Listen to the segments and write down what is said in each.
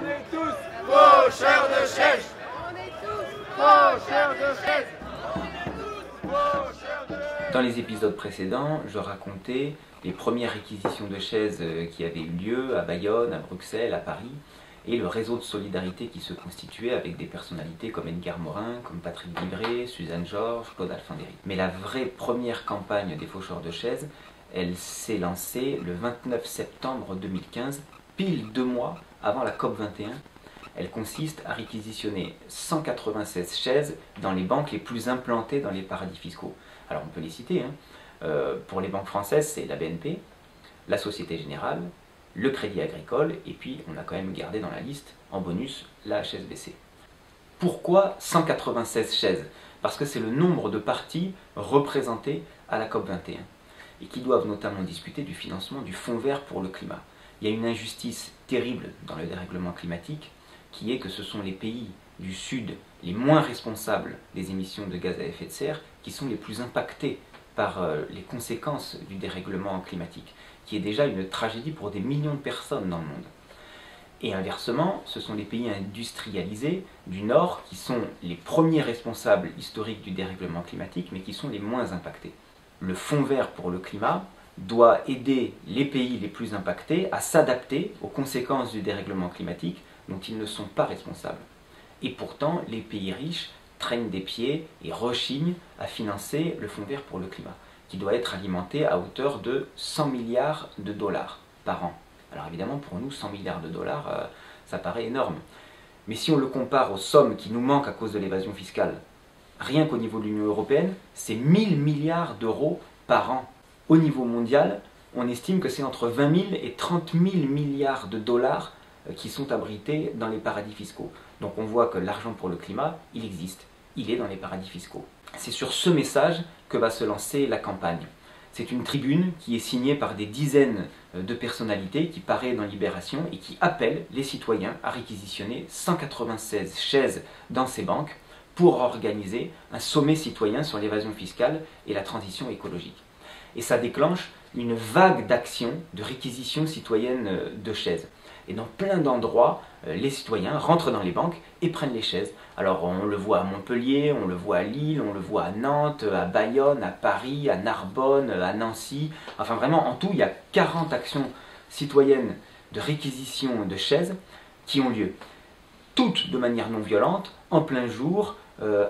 On est tous faucheurs de chaises. On est tous Faucheurs de chaises. On est tous faucheurs de chaises. Dans les épisodes précédents, je racontais les premières réquisitions de chaises qui avaient eu lieu à Bayonne, à Bruxelles, à Paris, et le réseau de solidarité qui se constituait avec des personnalités comme Edgar Morin, comme Patrick Vibray, Suzanne Georges, Claude Alphandéry. Mais la vraie première campagne des faucheurs de chaises, elle s'est lancée le 29 septembre 2015, pile 2 mois avant la COP21. Elle consiste à réquisitionner 196 chaises dans les banques les plus implantées dans les paradis fiscaux. Alors on peut les citer, pour les banques françaises, c'est la BNP, la Société Générale, le Crédit Agricole, et puis on a quand même gardé dans la liste, en bonus, la HSBC. Pourquoi 196 chaises? Parce que c'est le nombre de partis représentés à la COP21, et qui doivent notamment discuter du financement du Fonds vert pour le climat. Il y a une injustice terrible dans le dérèglement climatique, qui est que ce sont les pays du Sud les moins responsables des émissions de gaz à effet de serre qui sont les plus impactés par les conséquences du dérèglement climatique, qui est déjà une tragédie pour des millions de personnes dans le monde. Et inversement, ce sont les pays industrialisés du Nord qui sont les premiers responsables historiques du dérèglement climatique, mais qui sont les moins impactés. Le Fonds vert pour le climat doit aider les pays les plus impactés à s'adapter aux conséquences du dérèglement climatique dont ils ne sont pas responsables. Et pourtant, les pays riches traînent des pieds et rechignent à financer le Fonds vert pour le climat, qui doit être alimenté à hauteur de 100 milliards de dollars par an. Alors évidemment, pour nous, 100 milliards de dollars, ça paraît énorme. Mais si on le compare aux sommes qui nous manquent à cause de l'évasion fiscale, rien qu'au niveau de l'Union européenne, c'est 1000 milliards d'euros par an. Au niveau mondial, on estime que c'est entre 20 000 et 30 000 milliards de dollars qui sont abrités dans les paradis fiscaux. Donc on voit que l'argent pour le climat, il existe, il est dans les paradis fiscaux. C'est sur ce message que va se lancer la campagne. C'est une tribune qui est signée par des dizaines de personnalités qui paraît dans Libération et qui appelle les citoyens à réquisitionner 196 chaises dans ces banques pour organiser un sommet citoyen sur l'évasion fiscale et la transition écologique. Et ça déclenche une vague d'actions de réquisition citoyenne de chaises. Et dans plein d'endroits, les citoyens rentrent dans les banques et prennent les chaises. Alors on le voit à Montpellier, on le voit à Lille, on le voit à Nantes, à Bayonne, à Paris, à Narbonne, à Nancy. Enfin vraiment, en tout, il y a 40 actions citoyennes de réquisition de chaises qui ont lieu. Toutes de manière non violente, en plein jour,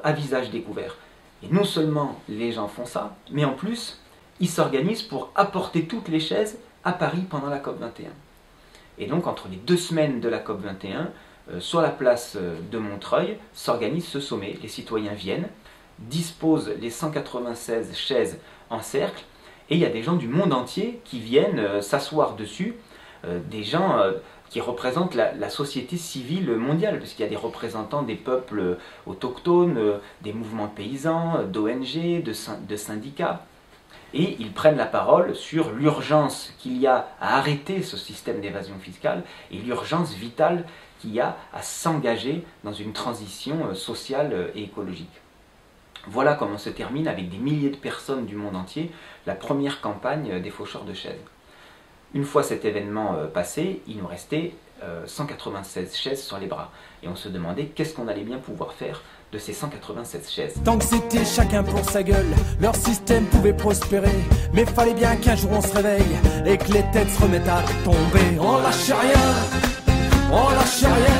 à visage découvert. Et non seulement les gens font ça, mais en plus, ils s'organisent pour apporter toutes les chaises à Paris pendant la COP21. Et donc, entre les 2 semaines de la COP21, sur la place de Montreuil, s'organise ce sommet. Les citoyens viennent, disposent les 196 chaises en cercle, et il y a des gens du monde entier qui viennent s'asseoir dessus, des gens qui représentent la société civile mondiale, parce qu'il y a des représentants des peuples autochtones, des mouvements paysans, d'ONG, de syndicats. Et ils prennent la parole sur l'urgence qu'il y a à arrêter ce système d'évasion fiscale et l'urgence vitale qu'il y a à s'engager dans une transition sociale et écologique. Voilà comment se termine, avec des milliers de personnes du monde entier, la première campagne des faucheurs de chaises. Une fois cet événement passé, il nous restait 196 chaises sur les bras. Et on se demandait qu'est-ce qu'on allait bien pouvoir faire de ces 196 chaises. Tant que c'était chacun pour sa gueule, leur système pouvait prospérer. Mais fallait bien qu'un jour on se réveille et que les têtes se remettent à tomber. On lâche rien, on lâche rien.